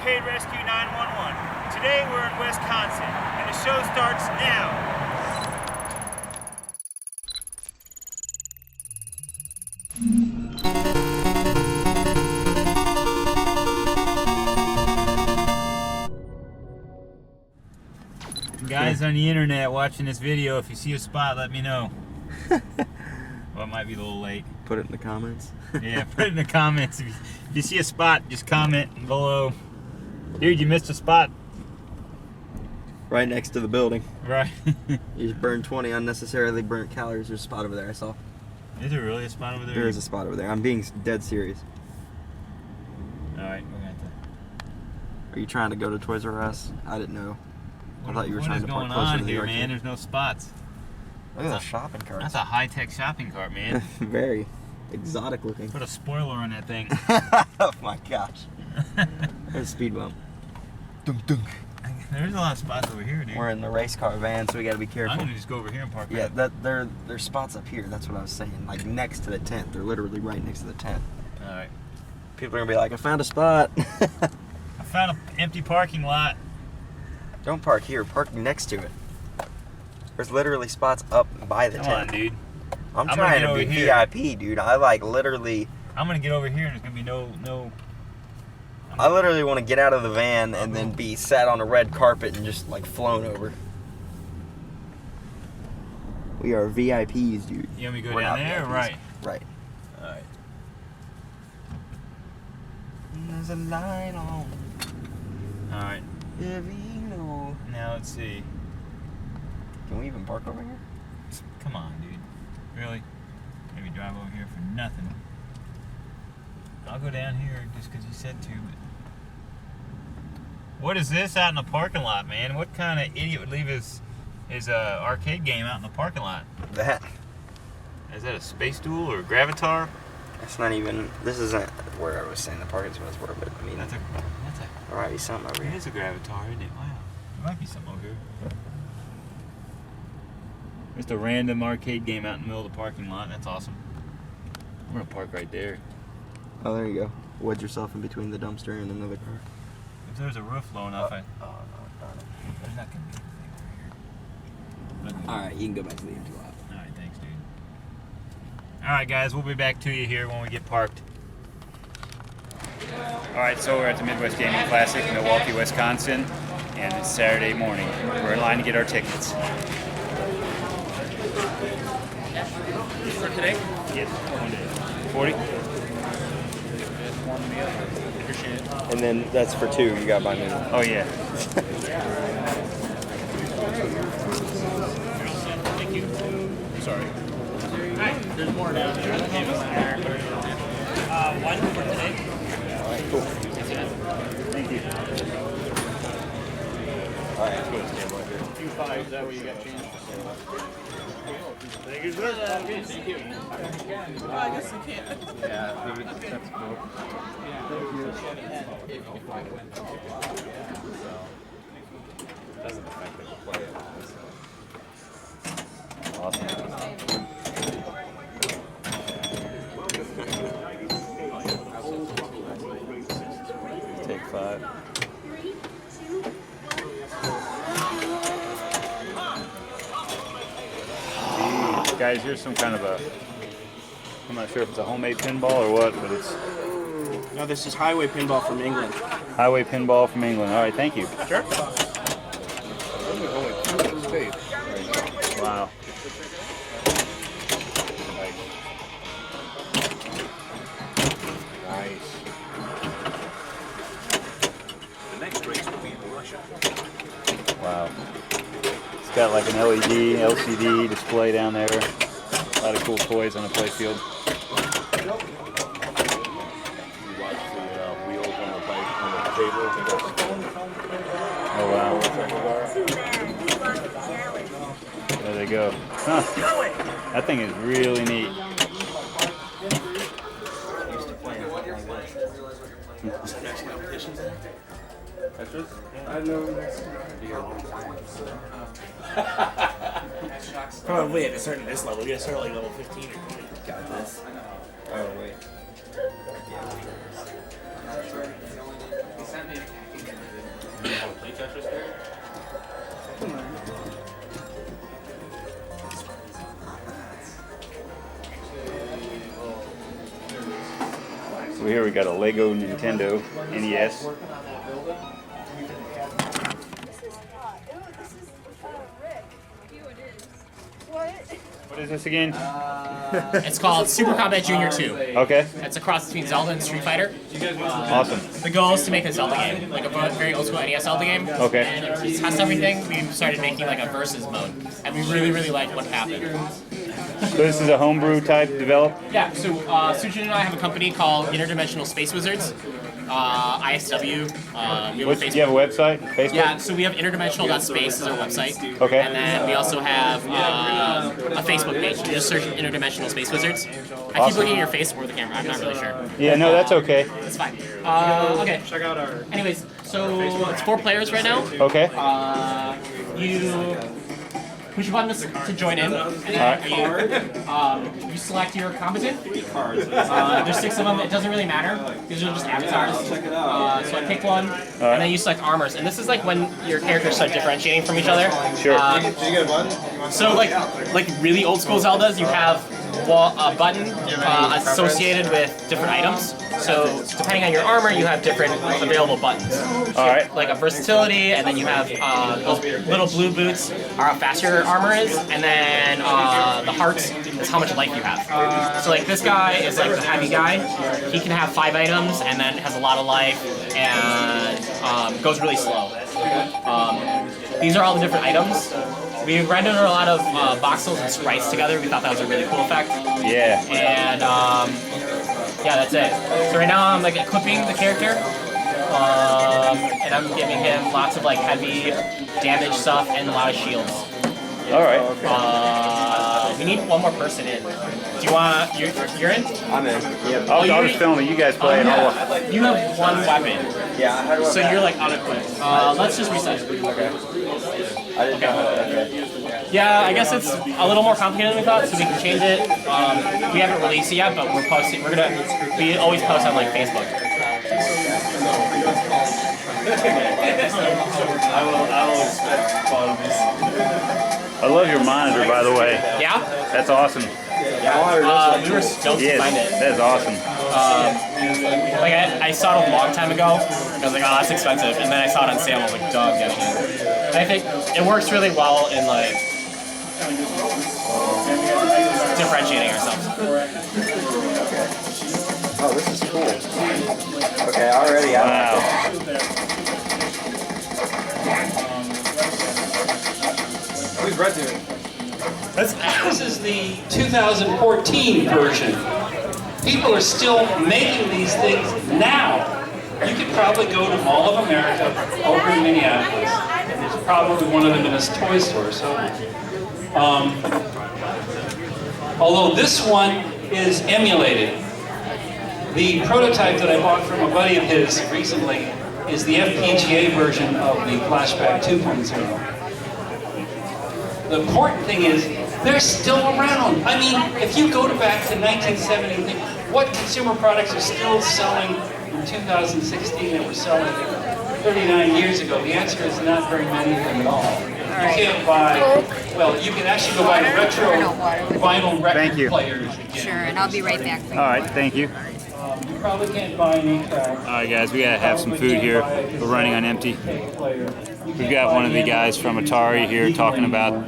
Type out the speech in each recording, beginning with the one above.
Arcade Rescue 911. Today we're in Wisconsin, and the show starts now. Guys on the internet watching this video, if you see a spot, let me know. Well, it might be a little late. Put it in the comments. Yeah, put it in the comments. If you see a spot, just comment below. Dude, you missed a spot. Right next to the building. Right. You just burned 20 unnecessarily burnt calories. There's a spot over there I saw. Is there really a spot over there? There is a spot over there. I'm being dead serious. Alright, we're going to have to... Are you trying to go to Toys R Us? I didn't know. I thought you were trying to park closer to the here, arcade. man? There's no spots. Look at the shopping carts. That's a high-tech shopping cart, man. Very exotic looking. Put a spoiler on that thing. Oh my gosh. There's a speed bump. Dunk dunk. There's a lot of spots over here, dude. We're in the race car van, so we gotta be careful. I'm gonna just go over here and park. Yeah, there's spots up here. That's what I was saying. Like next to the tent. They're literally right next to the tent. All right. People are gonna be like, I found a spot. I found an empty parking lot. Don't park here. Park next to it. There's literally spots up by the tent. Come on, dude. I'm trying to be VIP, dude. I like literally. I'm gonna get over here, and there's gonna be no. I literally want to get out of the van and then be sat on a red carpet and just like flown over. We are VIPs, dude. You want me to go down there or right? Right. Alright. There's a line on. Alright. Now let's see. Can we even park over here? Come on, dude. Really? Maybe drive over here for nothing. I'll go down here just because you said to, but... What is this out in the parking lot, man? What kind of idiot would leave his arcade game out in the parking lot? That. Is that a space duel or a Gravatar? That's not even... This isn't where I was saying the parking spots were, but I mean... There might be something over here. It is a Gravatar, isn't it? Wow. There might be something over here. Just a random arcade game out in the middle of the parking lot. That's awesome. I'm going to park right there. Oh, there you go. Wedge yourself in between the dumpster and another car. If there's a roof low enough, no, there's not going to be anything over here. Alright, you can go back to the empty lot. Alright, thanks, dude. Alright, guys, we'll be back to you here when we get parked. Alright, so we're at the Midwest Gaming Classic in Milwaukee, Wisconsin, and it's Saturday morning. We're in line to get our tickets. For today? Yes, 1 day. 40? And then that's for two. You got by me. Oh, yeah. Thank you. Sorry. Hi. There's more down there. One for today. Cool. Thank you. All right, let's go to the table right here. 2-5, is that what you got changed? Thank you, sir. Thank you. Well, I guess you can't. Yeah, that's cool. Doesn't affect the play at all. Awesome. Take 5. Guys, here's some kind of a, I'm not sure if it's a homemade pinball or what, but it's... No, this is Highway Pinball from England. Highway Pinball from England. All right, thank you. Sure. Wow. Nice. The next race will be in Russia. Wow. It's got like an LED, LCD display down there. A lot of cool toys on the playfield. Oh wow. There they go. Huh. That thing is really neat. Probably at a certain this level. You gotta start like level 15 or something. Got this. Oh, wait. So here we got a Lego Nintendo NES. What is this again? It's called Super Combat Junior 2. Okay, It's a cross between Zelda and Street Fighter. awesome. The goal is to make a Zelda game, like a very old school NES Zelda game. Okay. And to test everything, we started making like a versus mode, and we really liked what happened. So this is a homebrew type develop? Yeah. So Sujin and I have a company called Interdimensional Space Wizards. ISW. We have a Do you have a website? Facebook? Yeah, so we have interdimensional.space is our website. Okay. And then we also have a Facebook page. You just search Interdimensional Space Wizards. I keep Awesome. looking at your face or the camera. I'm not really sure. Yeah, no, that's okay. It's fine. Okay. Check out our. Anyways, so it's 4 players right now. Okay. You push a button to join in, and you select your combatant. There's 6 of them. It doesn't really matter. These are just avatars. So I pick one, and then you select armors. And this is like when your characters start differentiating from each other. Sure. So like really old school Zeldas, you have a button associated with different items. So depending on your armor, you have different available buttons. All right. Like a versatility, and then you have those little blue boots are how fast your armor is, and then the hearts is how much life you have. So like this guy is like the heavy guy. He can have 5 items and then has a lot of life and goes really slow. These are all the different items. We rendered a lot of voxels and sprites together. We thought that was a really cool effect. Yeah. And yeah, that's it. So right now I'm like equipping the character, and I'm giving him lots of like heavy damage stuff and a lot of shields. All right. We need one more person in. Do you want? You're in? I'm in. Yep. I'll just film it. You guys play it. You have one weapon, Yeah, how do I so you're like unequipped. Let's just reset. Okay. I didn't know. Yeah, I guess it's a little more complicated than we thought, so we can change it. We haven't released it yet, but we're posting. We always post on like Facebook. I will expect qualities. I love your monitor, by the way. Yeah? That's awesome. We were stoked to find Yes, it. that is awesome. Like I saw it a long time ago. I was like, oh, that's expensive. And then I saw it on sale. I was like, duh, I'm getting it. And I think it works really well in like differentiating ourselves. Oh, this is cool. Okay, already I Wow. Who's Brett doing? This is the 2014 version. People are still making these things now. You could probably go to Mall of America over in Minneapolis. There's probably one of them in a toy store. So, although this one is emulated, the prototype that I bought from a buddy of his recently is the FPGA version of the Flashback 2.0. The important thing is, they're still around. I mean, if you go back to 1970, what consumer products are still selling in 2016 that were selling 39 years ago? The answer is not very many of them at all. You can't buy, well, you can actually go buy retro vinyl Thank you. record players. Sure, and I'll be right back for you. All right, thank you. You probably can't buy any tracks. All right, guys, we gotta have some food here. We're running on empty. We've got one of the guys from Atari here talking about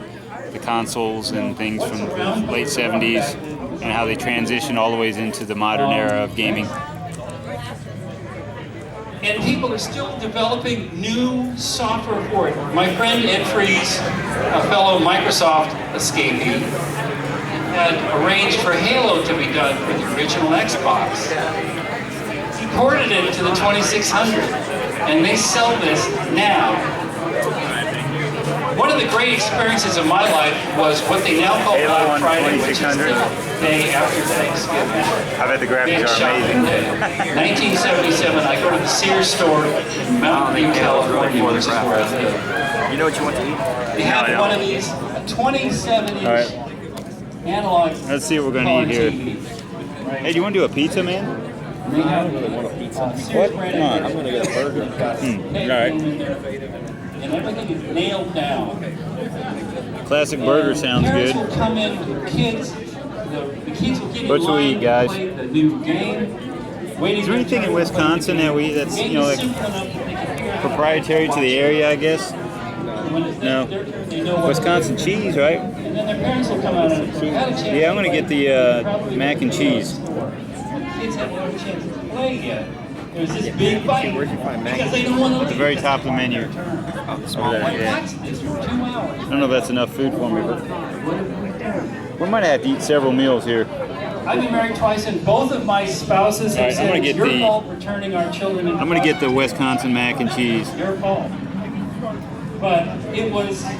the consoles and things from the late 70s and how they transitioned all the ways into the modern era of gaming. And people are still developing new software for it. My friend Ed Fries, a fellow Microsoft escapee, had arranged for Halo to be done for the original Xbox. He ported it to the 2600, and they sell this now. One of the great experiences of my life was what they now call Halo on Black Friday, which is the 2600. day after Thanksgiving. I bet the graphics Big are shopping amazing. day. 1977, I go to the Sears store in Mountain View, California, which is where I live. You know what you want to eat? They have No, I one don't. of these, a 27-inch All right. analog. Let's see what we're gonna eat here. Hey, do you want to do a pizza, man? They have What? Come on. I'm gonna get a burger. All right. and everything is nailed down. Classic burger sounds Parents good. will come in, kids, the kids will get in What should we line eat, guys? to play the new game. waiting. Is there anything in Wisconsin that's you know, like proprietary to the area? I guess. No. Wisconsin cheese, right? And then their parents will come out and Yeah, I'm gonna get the mac and cheese. Kids haven't had a chance to play yet. There's this big fight because they don't want to At the very top of the menu. Small one. Yeah. watch this for 2 hours. I don't know if that's enough food for me, but we might have to eat several meals here. I've been married twice, and both of my spouses have All right, I'm said gonna it's get your the- fault for turning our children into I'm gonna get the Wisconsin mac and cheese. your fault. But it was All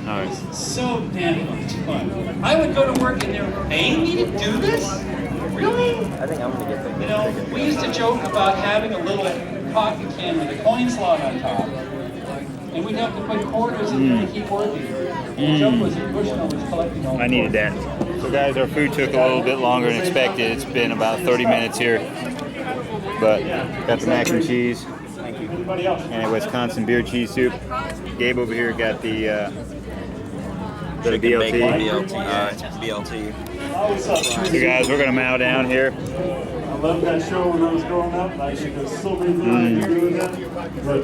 right. so damn much fun. I would go to work and they were paying me to do this? Really? I think I'm gonna get the. You know, we used to joke about having a little cotton can with a coin slot on top. And we'd have to put quarters in there to keep working. The joke was that Bushnell was collecting all the I needed quarters. that. So guys, our food took a little bit longer than expected. It's been about 30 minutes here. But got the mac and cheese and a Wisconsin beer cheese soup. Gabe over here got the Chicken BLT. bacon BLT. So guys, we're gonna mow down here. I loved that show when I was growing up. I think there's so many things I can do with that. But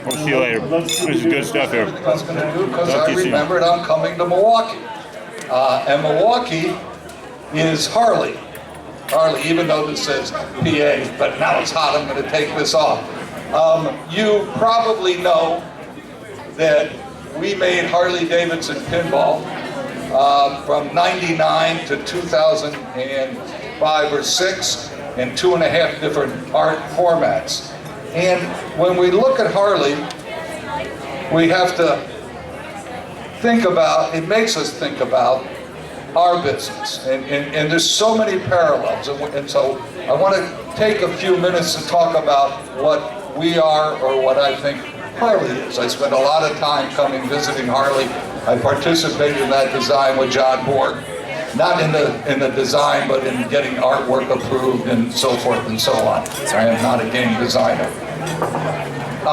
We'll see you later. This is good stuff here. I was going to do because Talk to I you soon. remembered I'm coming to Milwaukee. And Milwaukee is Harley. Harley, even though this says PA, but now it's hot, I'm going to take this off. You probably know that we made Harley Davidson pinball from 99 to 2005 or 6 in 2.5 different art formats. And when we look at Harley, we have to think about, it makes us think about our business. And there's so many parallels. And so I want to take a few minutes to talk about what we are or what I think Harley is. I spent a lot of time coming visiting Harley. I participated in that design with John Borg. Not in the design, but in getting artwork approved and so forth and so on. I am not a game designer. I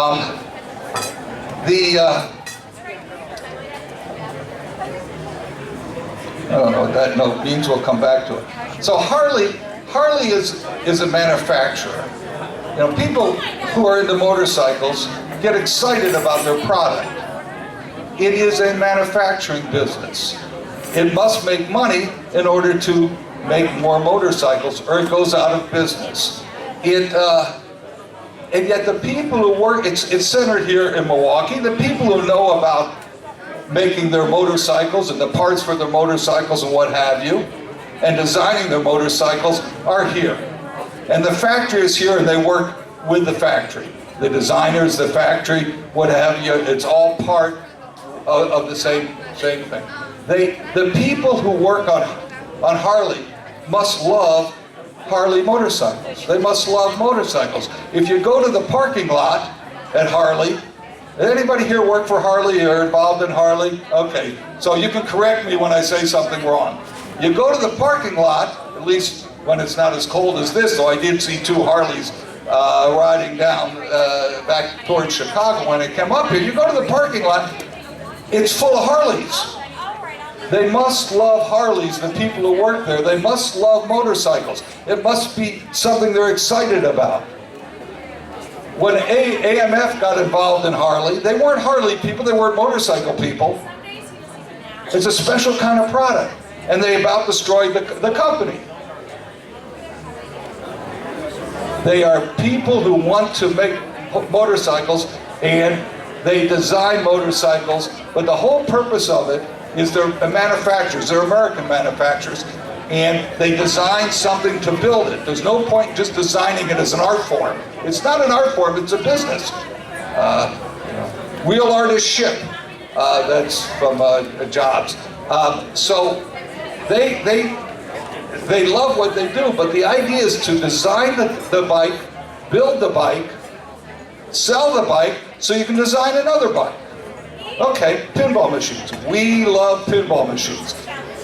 don't know what that note means. We'll come back to it. So Harley is a manufacturer. You know, people who are into motorcycles get excited about their product. It is a manufacturing business. It must make money in order to make more motorcycles, or it goes out of business. And yet the people who work, it's centered here in Milwaukee. The people who know about making their motorcycles and the parts for their motorcycles and what have you, and designing their motorcycles are here. And the factory is here, and they work with the factory. The designers, the factory, what have you, it's all part of the same thing. The people who work on Harley must love Harley motorcycles. They must love motorcycles. If you go to the parking lot at Harley, anybody here work for Harley or involved in Harley? Okay, so you can correct me when I say something wrong. You go to the parking lot, at least when it's not as cold as this, though I did see 2 Harleys riding down back towards Chicago when it came up here. You go to the parking lot, it's full of Harleys. They must love Harleys, the people who work there. They must love motorcycles. It must be something they're excited about. When AMF got involved in Harley, they weren't Harley people, they weren't motorcycle people. It's a special kind of product. And they about destroyed the company. They are people who want to make motorcycles, and they design motorcycles, but the whole purpose of it is they're manufacturers, they're American manufacturers, and they design something to build it. There's no point in just designing it as an art form. It's not an art form, it's a business. Wheel artist ship, that's from Jobs. So they love what they do, but the idea is to design the bike, build the bike, sell the bike, so you can design another bike. Okay, pinball machines. We love pinball machines.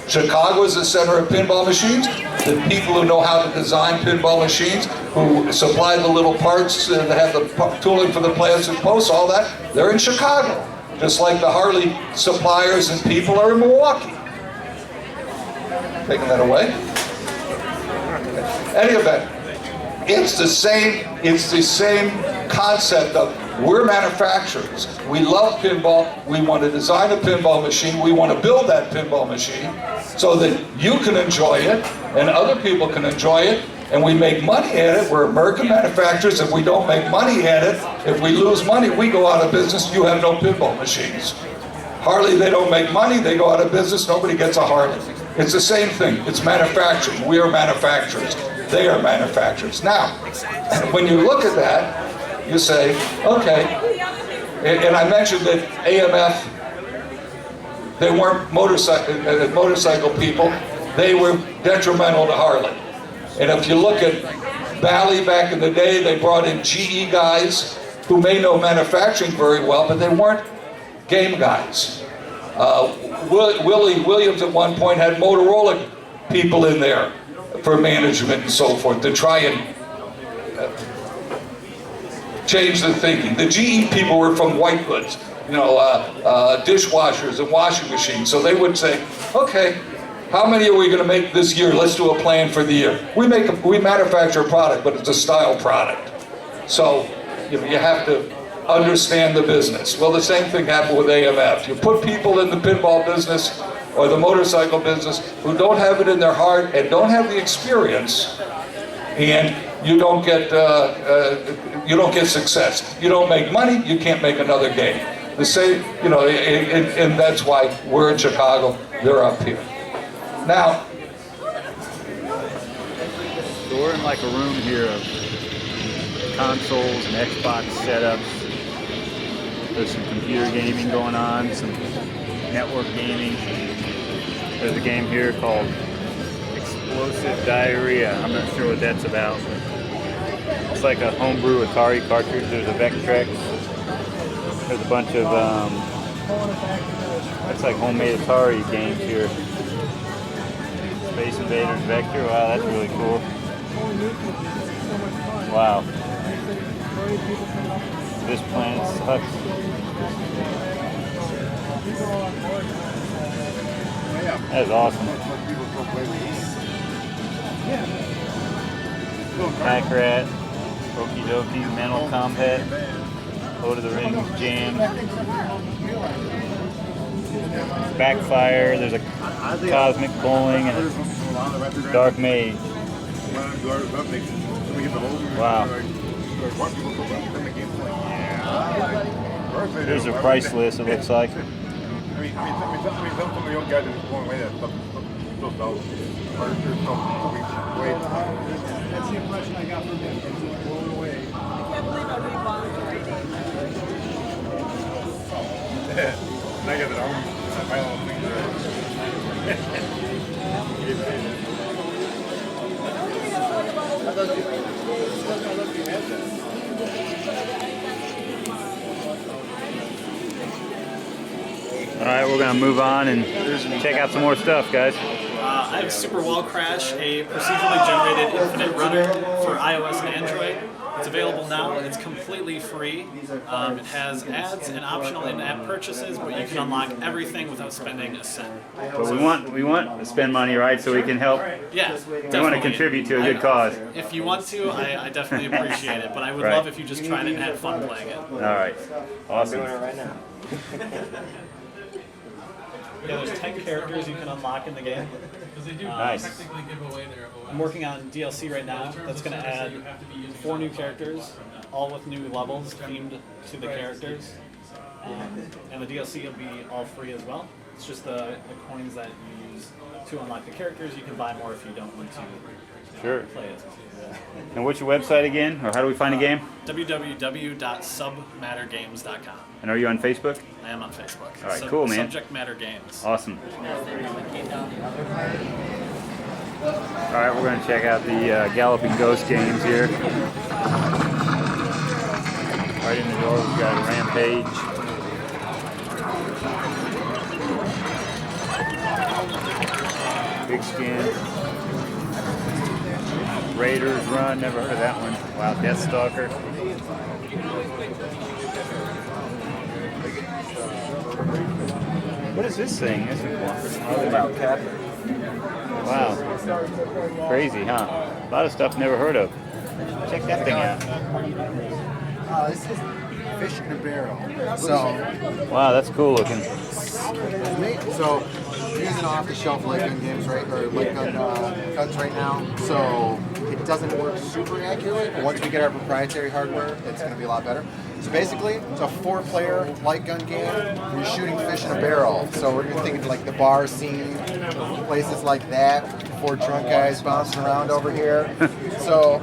Chicago is the center of pinball machines. The people who know how to design pinball machines, who supply the little parts, that have the tooling for the plastic posts, all that, they're in Chicago. Just like the Harley suppliers and people are in Milwaukee. Taking that away? Any event, It's the same concept of we're manufacturers. We love pinball. We want to design a pinball machine. We want to build that pinball machine so that you can enjoy it and other people can enjoy it, and we make money at it. We're American manufacturers. If we don't make money at it, if we lose money, we go out of business. You have no pinball machines. Harley, they don't make money. They go out of business. Nobody gets a Harley. It's the same thing. It's manufacturing. We are manufacturers. They are manufacturers. Now, when you look at that, you say, okay, and I mentioned that AMF, they weren't motorcycle people. They were detrimental to Harley. And if you look at Bally back in the day, they brought in GE guys who may know manufacturing very well, but they weren't game guys. Willie Williams at one point had Motorola people in there for management and so forth to try and change the thinking. The GE people were from white goods, you know, dishwashers and washing machines. So they would say, okay, how many are we going to make this year? Let's do a plan for the year. We manufacture a product, but it's a style product. So you have to understand the business. Well, the same thing happened with AMF. You put people in the pinball business or the motorcycle business who don't have it in their heart and don't have the experience, and you don't get success. You don't make money. You can't make another game. The same, you know, and that's why we're in Chicago. They're up here. Now, So we're in like a room here of consoles and Xbox setups. There's some computer gaming going on, some network gaming. There's a game here called Explosive Diarrhea. I'm not sure what that's about. It's like a homebrew Atari cartridge. There's a Vectrex. There's a bunch of that's like homemade Atari games here. Space Invaders Vector. Wow, that's really cool. Wow. This planet sucks. That is awesome. Pack Rat, Okie Dokie, Mental Combat, Lord of the Rings, Jam, Backfire, there's a Cosmic Bowling, and a Dark Mage. Wow. There's a price list, it looks like. That's the impression I got from him. He was blown away. I can't believe how many bombs are right there. I get it on my own finger. Alright, we're going to move on and check out some more stuff, guys. I have Super Wall Crash, a procedurally generated infinite runner for iOS and Android. It's available now. It's completely free. It has ads and optional in-app purchases, but you can unlock everything without spending a cent. But we want to spend money, right, so we can help. Yeah, we want to contribute to a good cause. If you want to, I definitely appreciate it, but I would love if you just tried it and had fun playing it. All right. Awesome. I'm doing it right now. Yeah, there's 10 characters you can unlock in the game. Nice. I'm working on DLC right now that's going to add 4 new characters, all with new levels themed to the characters. And the DLC will be all free as well. It's just the coins that you use to unlock the characters. You can buy more if you don't want to play it. And what's your website again, or how do we find the game? www.submattergames.com. And are you on Facebook? I am on Facebook. All right, cool, man. Subject Matter Games. Awesome. All right, we're going to check out the Galloping Ghost games here. Right in the door, we've got Rampage. Big Skin. Raiders Run, never heard of that one. Wow, Deathstalker. What is this thing? This is about Wow. Crazy, huh? A lot of stuff never heard of. Check that thing out. This is fish in a barrel. So, Wow, that's cool looking. so we're using off-the-shelf light gun games, right, or light gun guns right now. So it doesn't work super accurately, but once we get our proprietary hardware, it's going to be a lot better. So basically, it's a 4-player light gun game where you're shooting fish in a barrel. So we're thinking like the bar scene, places like that. 4 drunk guys bouncing around over here. So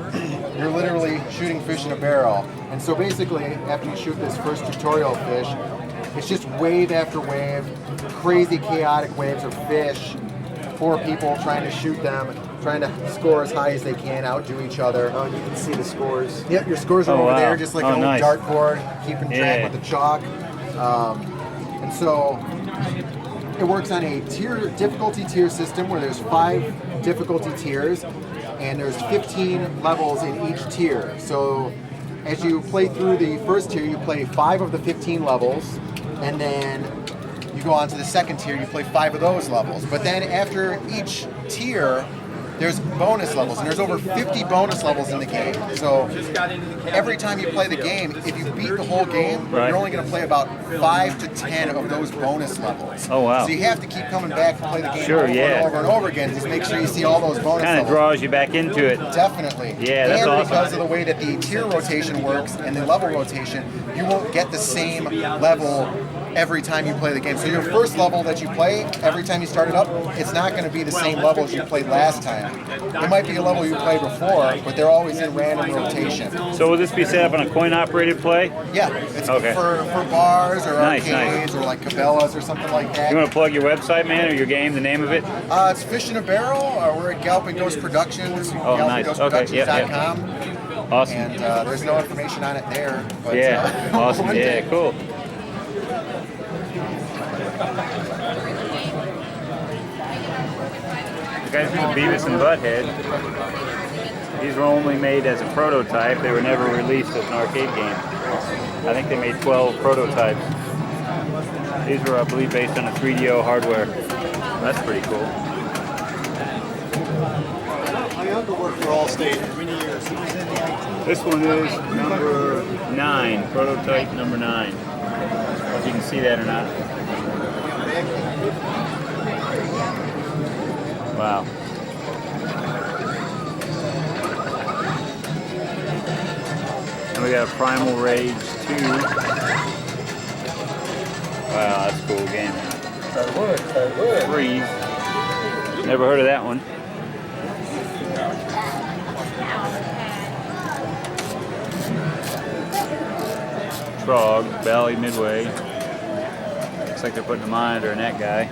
you're literally shooting fish in a barrel. And so basically, after you shoot this first tutorial fish, it's just wave after wave, crazy chaotic waves of fish, 4 people trying to shoot them, trying to score as high as they can, outdo each other. Oh, you can see the scores. Yep, your scores are over wow. there, just like an nice. old dartboard, keeping track with the chalk. And so it works on a difficulty tier system where there's 5 difficulty tiers, and there's 15 levels in each tier. So as you play through the first tier, you play 5 of the 15 levels, and then you go on to the second tier, you play 5 of those levels. But then after each tier, there's bonus levels, and there's over 50 bonus levels in the game. So every time you play the game, if you beat the whole game, you're only going to play about 5 to 10 of those bonus levels. Oh, wow. So you have to keep coming back to play the game Sure, over and over and over again, just make sure you see all those bonus Kind of levels. draws you back into it. Definitely. Yeah, that's and awesome. because of the way that the tier rotation works and the level rotation, you won't get the same level every time you play the game. So your first level that you play, every time you start it up, it's not going to be the same levels you played last time. It might be a level you played before, but they're always in random rotation. So will this be set up on a coin-operated play? Yeah, it's Okay. for bars or Nice, arcades or like Cabela's or something like that. You want to plug your website, man, or your game, the name of it? It's Fish in a Barrel. We're at Galloping Ghost Productions, Oh, nice. Okay, gallopingghostproductions.com. Awesome. And there's no information on it there. But, Yeah, awesome. one day. Yeah, cool. The guys from Beavis and Butthead, these were only made as a prototype. They were never released as an arcade game. I think they made 12 prototypes. These were, I believe, based on a 3DO hardware. That's pretty cool. My uncle worked for Allstate for many years. He was in the IT. This one is number 9, prototype number 9. I don't know if you can see that or not. Wow. And we got a Primal Rage 2. Wow, that's a cool game. Freeze. Never heard of that one. Trog, Bally Midway. Looks like they're putting a monitor in that guy.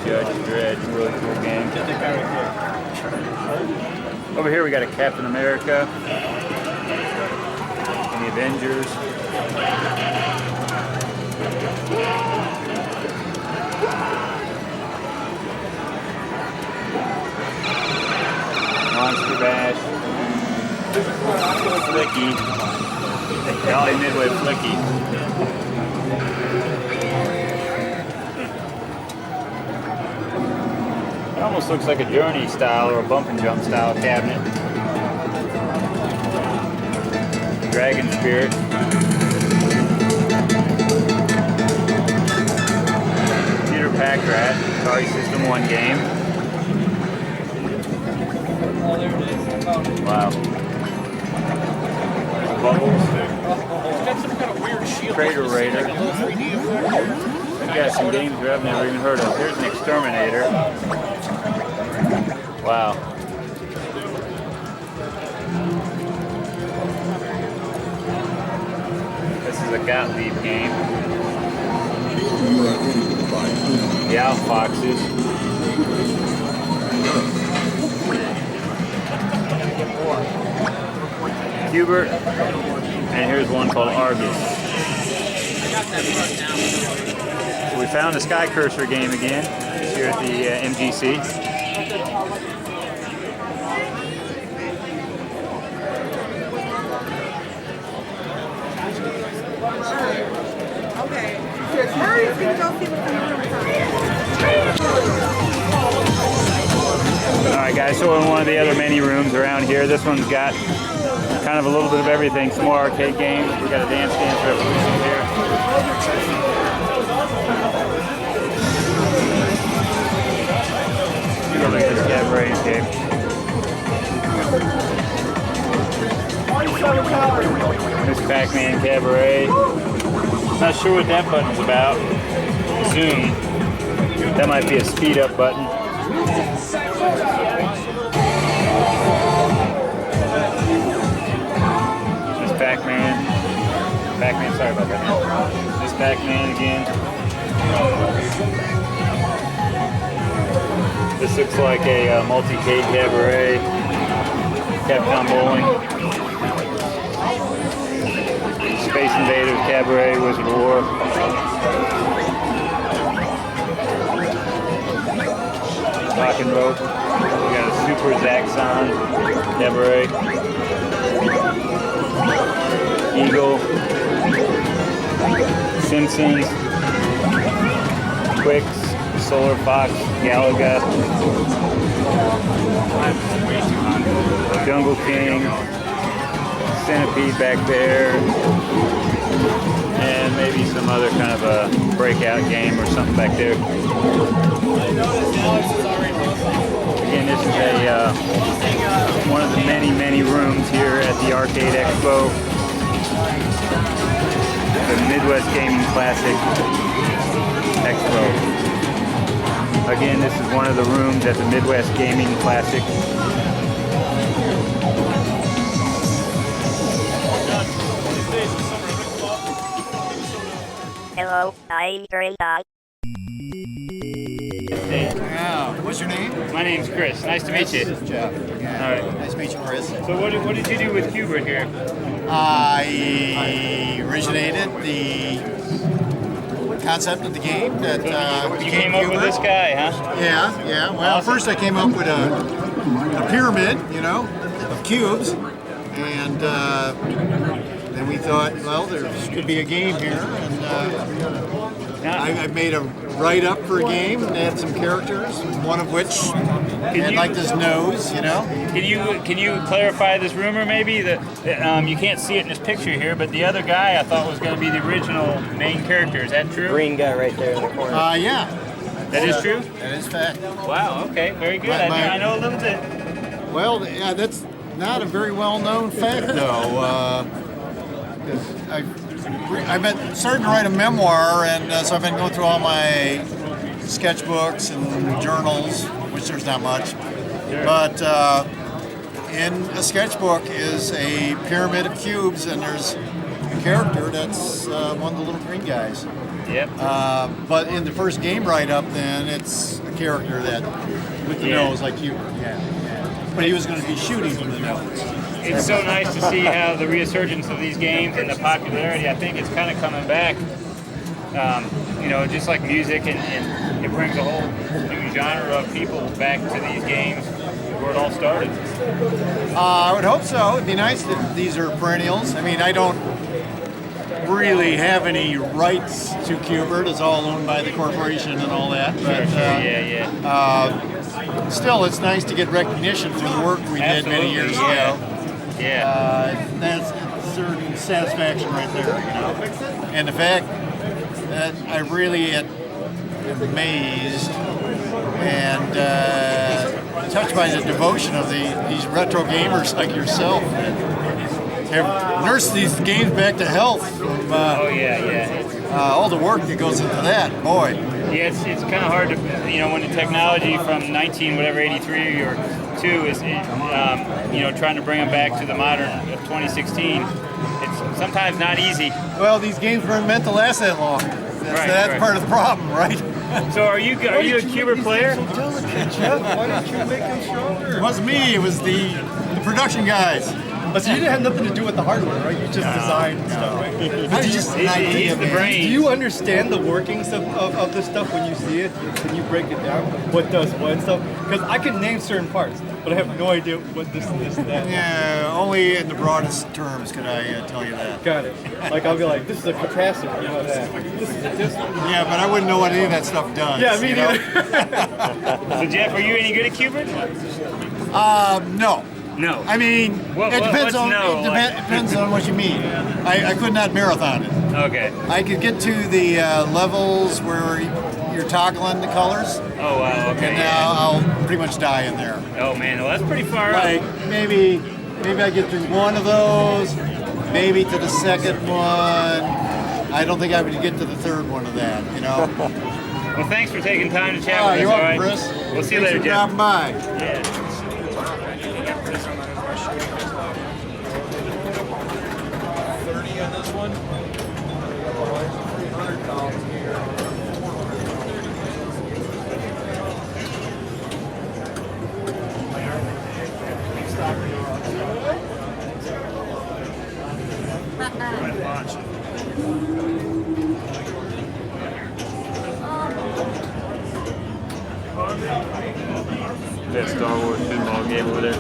Judge Dredd, really cool game. Over here we got a Captain America and the Avengers. Monster Bash. Flicky. Golly Midway Flicky. It almost looks like a Journey style or a bump and jump style cabinet. Dragon Spirit. Peter Pack Rat, Atari System 1 game. Wow. Bubbles. Crater Raider. We've got some games that I've never even heard of. Here's an Exterminator. Wow. This is a Gottlieb game. The Outfoxes. Hubert. And here's one called Argus. So we found the Sky Cursor game again here at the MGC. Okay. Hurry, so we can go see what's in the room first. Alright guys, so we're in one of the other many rooms around here. This one's got kind of a little bit of everything. Some more arcade games. We got a Dance Dance Revolution here. Go look at this cabaret game. This Pac-Man Cabaret. Not sure what that button's about. Zoom. That might be a speed up button. This Pac-Man. Pac-Man, sorry about that. This Pac-Man again. This looks like a multi-cade cabaret. Capcom Bowling. Space Invaders Cabaret, Wizard of War. Rock and Rope. We got a Super Zaxxon Cabaret. Eagle. Simpsons. Quicks. Solar Fox. Galaga. Jungle King. Centipede back there, and maybe some other kind of a breakout game or something back there. Again, this is one of the many rooms here at the Arcade Expo, the Midwest Gaming Classic Expo. Again, this is one of the rooms at the Midwest Gaming Classic. Hello, I'm Gray. Yeah, what's your name? My name's Chris. Nice to meet you. This is Jeff. Yeah. All right. Nice to meet you, Chris. So what did you do with Hubert here? I originated the concept of the game that you came up with this guy, huh? Yeah. Well, Awesome. first I came up with a pyramid, of cubes, and then we thought, well, there could be a game here, and I made a write-up for a game and had some characters, one of which had like this nose, Can you clarify this rumor maybe that you can't see it in this picture here, but the other guy I thought was going to be the original main character. Is that true? Green guy right there in the corner. Yeah. That is true? That is fact. Wow, okay, very good. I know a little bit. Well, yeah, that's not a very well-known fact, though. I've been starting to write a memoir, and so I've been going through all my sketchbooks and journals, which there's not much. Sure. But in a sketchbook is a pyramid of cubes, and there's a character that's one of the little green guys. Yep. But in the first game write-up, then it's a character that with the nose like Hubert. Yeah. But he was going to be shooting from the nose. It's so nice to see how the resurgence of these games and the popularity. I think it's kind of coming back. Just like music, and it brings a whole new genre of people back to these games where it all started. I would hope so. It'd be nice that these are perennials. I mean, I don't really have any rights to Qbert. It's all owned by the corporation and all that. But, still, it's nice to get recognition for the work we did many years ago. Yeah. That's a certain satisfaction right there, And the fact that I really am amazed and touched by the devotion of these retro gamers like yourself that have nursed these games back to health from all the work that goes into that, boy. Yeah, it's kind of hard to, when the technology from 83 or 2 is, trying to bring them back to the modern of 2016. It's sometimes not easy. Well, these games weren't meant to last that long. That's part of the problem, right? So are you a Qbert player? Why didn't you make him stronger? It wasn't me. It was the production guys. Oh, so you didn't have nothing to do with the hardware, right? You just designed stuff, right? He's the brain. Do you understand the workings of this stuff when you see it? Can you break it down? What does what and stuff? Because I can name certain parts, but I have no idea what this and this and that. Yeah, only in the broadest terms could I tell you that. Got it. Like I'll be like, this is a capacitor, you know that. This is a distance. Yeah, but I wouldn't know what any of that stuff does. Yeah, me neither. So Jeff, are you any good at Cubert? No. No. I mean, it depends on depends on what you mean. I could not marathon it. Okay. I could get to the levels where you're toggling the colors. Oh wow. Okay. And I'll pretty much die in there. Oh man, well that's pretty far up. Like maybe I get through one of those, maybe to the second one. I don't think I would get to the third one of that. You know. Well, thanks for taking time to chat with us. You're welcome, all right? Chris. We'll see you later, Jeff. Dropping by. Yeah. 30 on this one. That Star Wars pinball game over there.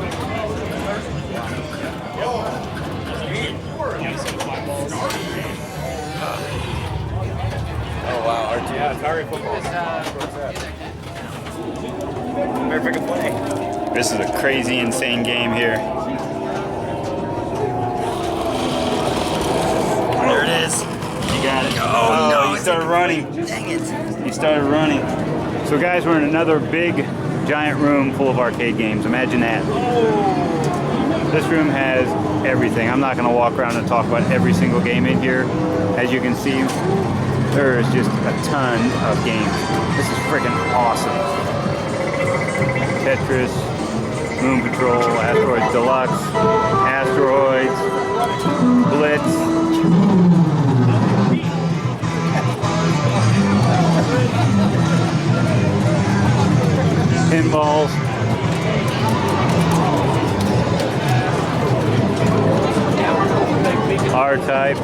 Oh wow, R2. Yeah, Atari football. Perfect play. This is a crazy, insane game here. There it is. You got it. Oh, no, you started running. Dang it. You started running. So guys, we're in another big, giant room full of arcade games. Imagine that. This room has everything. I'm not going to walk around and talk about every single game in here. As you can see, there is just a ton of games. This is freaking awesome. Tetris, Moon Patrol, Asteroids Deluxe, Asteroids, Blitz. Pinballs. R-Type.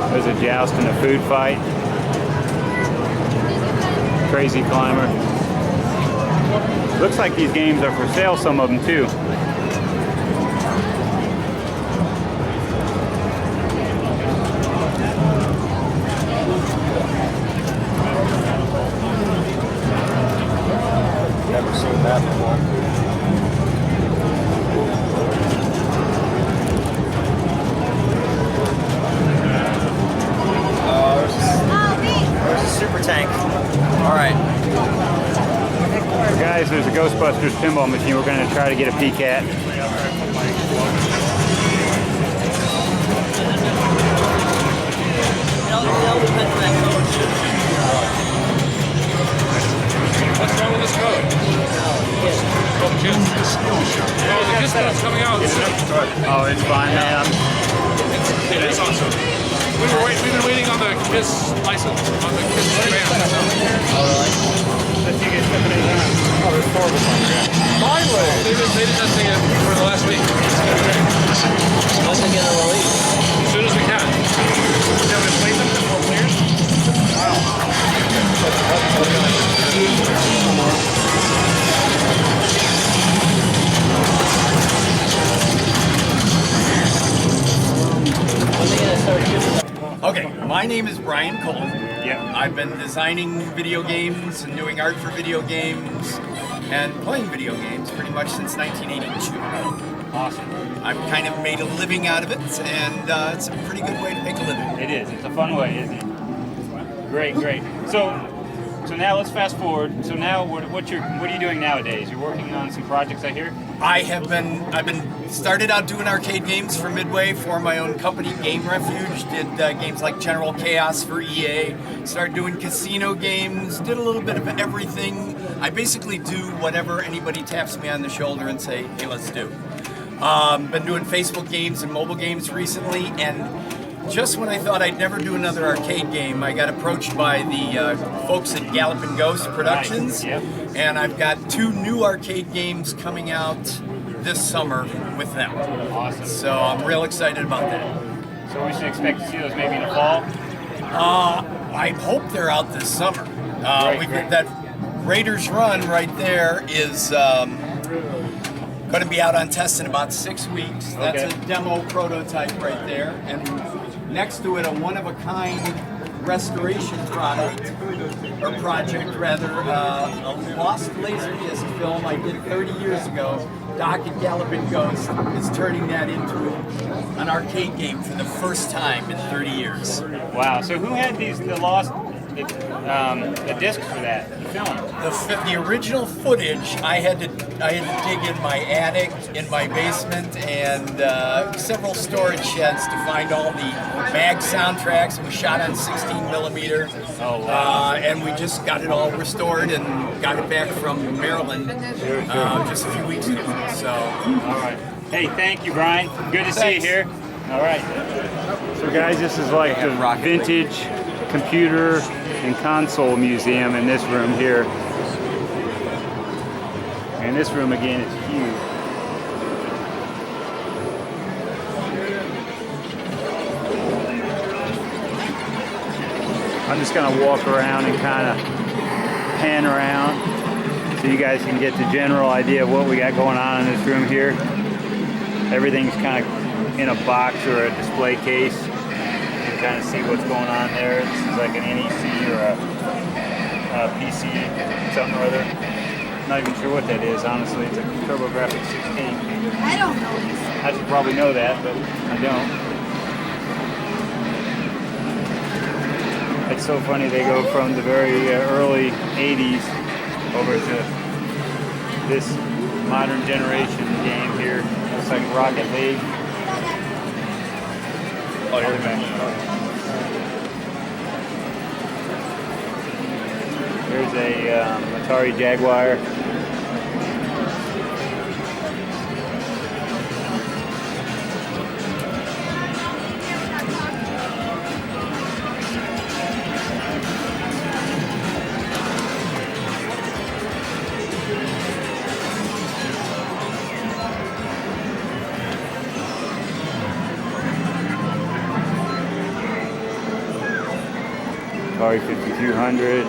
There's a joust and a food fight. Crazy Climber. Looks like these games are for sale, some of them too. Never seen that before. There's a super tank. All right. Guys, there's a Ghostbusters pinball machine. We're going to try to get a peek at. What's wrong with this code? Oh, the KISS code's coming out. Oh, it's fine, man. It is awesome. We've been waiting on the KISS license, on the KISS band. Oh, really? Oh, there's 4 of them on here. Finally! They've been testing it for the last week. Once they get a release. As soon as we can. You have to play them for 4 players? Wow. Okay, my name is Brian Cole. Yep. I've been designing video games and doing art for video games and playing video games pretty much since 1982. Awesome. I've kind of made a living out of it, and it's a pretty good way to make a living. It is. It's a fun way, isn't it? Great, great. So, So now let's fast forward. So now, what are you doing nowadays? You're working on some projects, I hear. I've been started out doing arcade games for Midway for my own company, Game Refuge. Did games like General Chaos for EA. Started doing casino games. Did a little bit of everything. I basically do whatever anybody taps me on the shoulder and say, hey, let's do. Been doing Facebook games and mobile games recently, and just when I thought I'd never do another arcade game, I got approached by the folks at Galloping Ghost Productions, and I've got 2 new arcade games coming out this summer with them. Awesome. So I'm real excited about that. So we should expect to see those maybe in the fall? I hope they're out this summer. That Raiders Run right there is going to be out on test in about 6 weeks. That's a demo prototype right there. And next to it, a one-of-a-kind restoration project, a lost Laserdisc film I did 30 years ago. Doc at Galloping Ghost is turning that into an arcade game for the first time in 30 years. Wow, so who had the discs for that, the film? The original footage, I had to dig in my attic, in my basement, and several storage sheds to find all the mag soundtracks. We shot on 16mm. Oh, wow. And we just got it all restored and got it back from Maryland just a few weeks ago. So, all right. Hey, thank you, Brian. Good to see you here. All right. So, guys, this is like the vintage computer and console museum in this room here. And this room again is huge. I'm just gonna walk around and kind of pan around so you guys can get the general idea of what we got going on in this room here. Everything's kind of in a box or a display case. Kind of see what's going on there. This is like an NEC or a PC, something or other. Not even sure what that is, honestly. It's a TurboGrafx 16. I don't know. I should probably know that, but I don't. It's so funny, they go from the very early 80s over to this modern generation game here. Looks like Rocket League. Oh, you're back. Here's a Atari Jaguar. Atari 5200.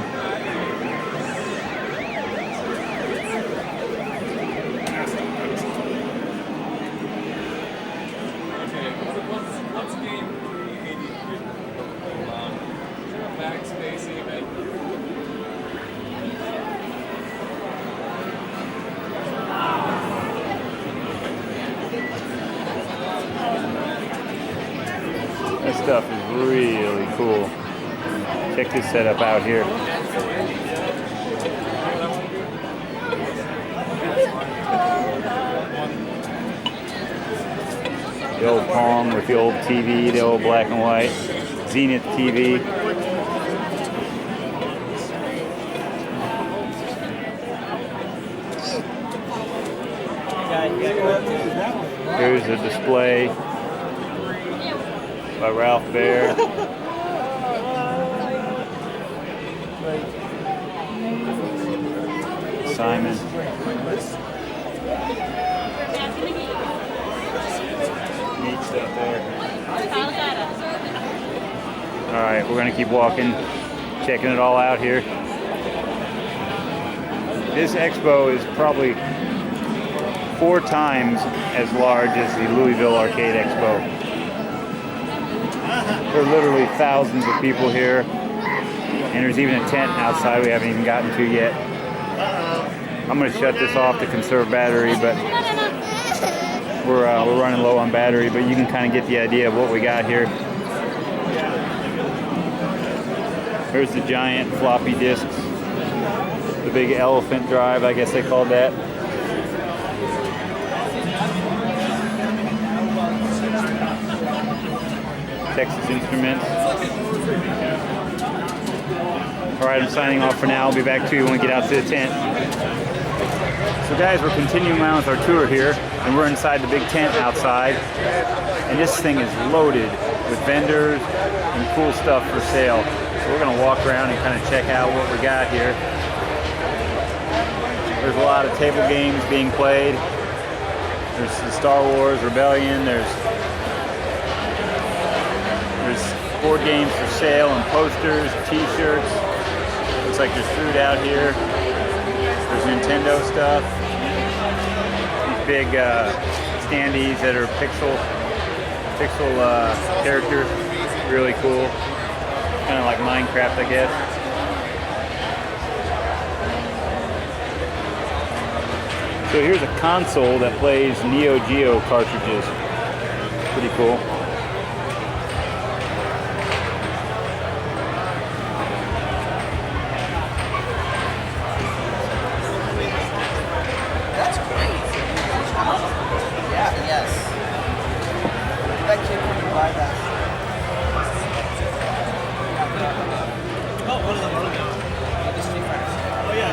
This stuff is really cool. Check this setup out here. The old Pong with the old TV, the old black and white Zenith TV. Here's a display by Ralph Baer. Simon. Neat stuff there. Alright, we're going to keep walking, checking it all out here. This expo is probably 4 times as large as the Louisville Arcade Expo. There are literally thousands of people here, and there's even a tent outside we haven't even gotten to yet. I'm going to shut this off to conserve battery, but we're running low on battery, but you can kind of get the idea of what we got here. Here's the giant floppy disks The big elephant drive, I guess they called that. Texas Instruments. Alright, I'm signing off for now. I'll be back to you when we get out to the tent. So guys, we're continuing on with our tour here, and we're inside the big tent outside. And this thing is loaded with vendors and cool stuff for sale. So we're gonna walk around and kind of check out what we got here. There's a lot of table games being played. There's the Star Wars Rebellion. There's board games for sale and posters, t-shirts. Looks like there's food out here. There's Nintendo stuff. These big standees that are pixel characters. Really cool. Kind of like Minecraft, I guess. So here's a console that plays Neo Geo cartridges. Pretty cool. That's great. Yeah, yes. That kid can buy that. Oh, what are the the Street Fighters. Oh yeah.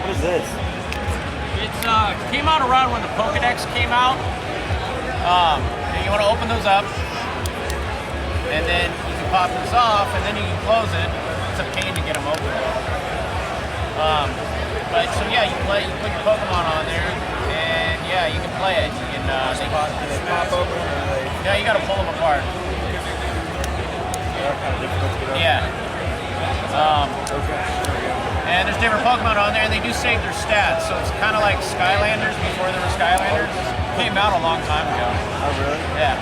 What is this? It's came out around when the Pokedex came out. And you want to open those up, and then you can pop this off, and then you can close it. It's a pain to get them open. But so yeah, you put your Pokemon on there, and yeah, you can play it. You can they pop open. Yeah, you got to pull them apart. Yeah. And there's different Pokemon on there, and they do save their stats, so it's kind of like Skylanders before there were Skylanders. Came out a long time ago. Oh, really? Yeah.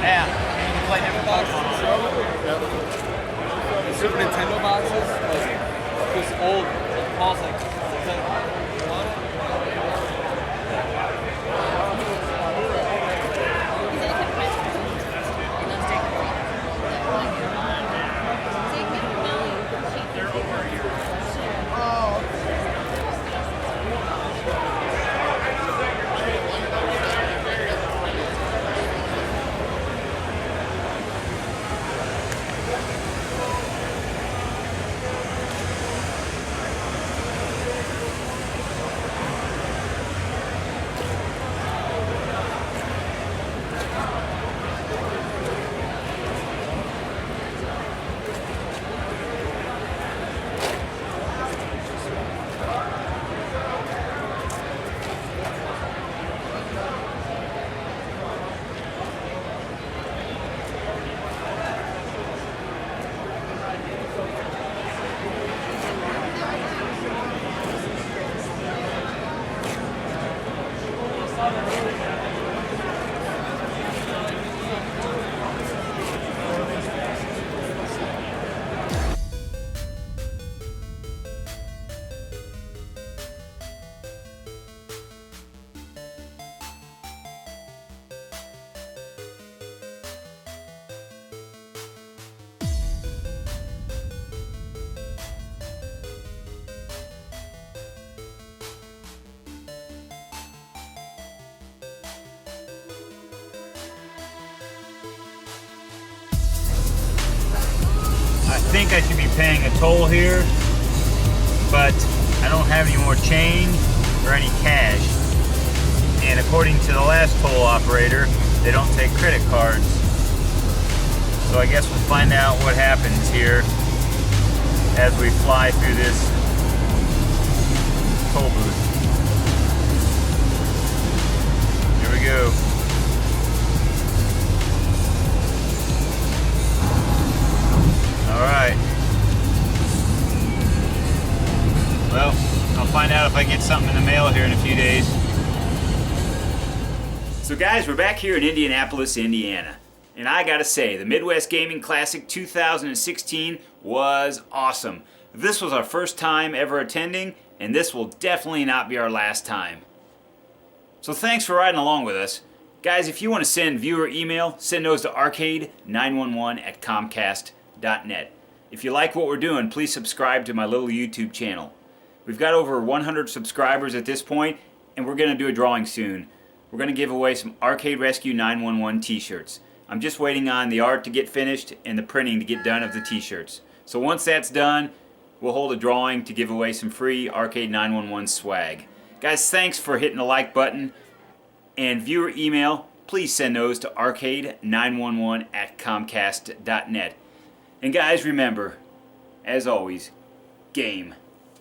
Yeah. You can play different Pokemon on there. The Super Nintendo boxes, like this old, Paul's like, you want it? I think I should be paying a toll here, but I don't have any more change or any cash. And according to the last toll operator, they don't take credit cards. So I guess we'll find out what happens here as we fly through this toll booth. Here we go. Alright. Well, I'll find out if I get something in the mail here in a few days. So guys, we're back here in Indianapolis, Indiana. And I gotta say, the Midwest Gaming Classic 2016 was awesome. This was our first time ever attending, and this will definitely not be our last time. So thanks for riding along with us. Guys, if you want to send viewer email, send those to arcade911@comcast.net. If you like what we're doing, please subscribe to my little YouTube channel. We've got over 100 subscribers at this point, and we're going to do a drawing soon. We're going to give away some Arcade Rescue 911 t-shirts. I'm just waiting on the art to get finished and the printing to get done of the t-shirts. So once that's done, we'll hold a drawing to give away some free Arcade 911 swag. Guys, thanks for hitting the like button. And viewer email, please send those to arcade911@comcast.net. And guys, remember, as always, game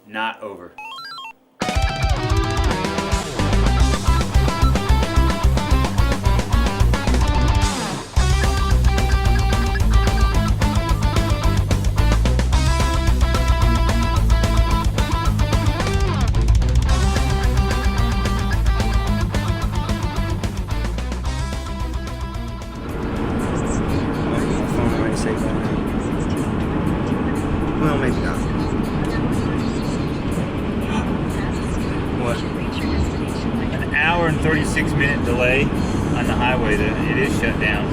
not over. Well, maybe not. What? An hour and 36-minute delay on the highway. It is shut down.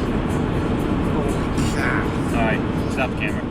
All right, stop the camera.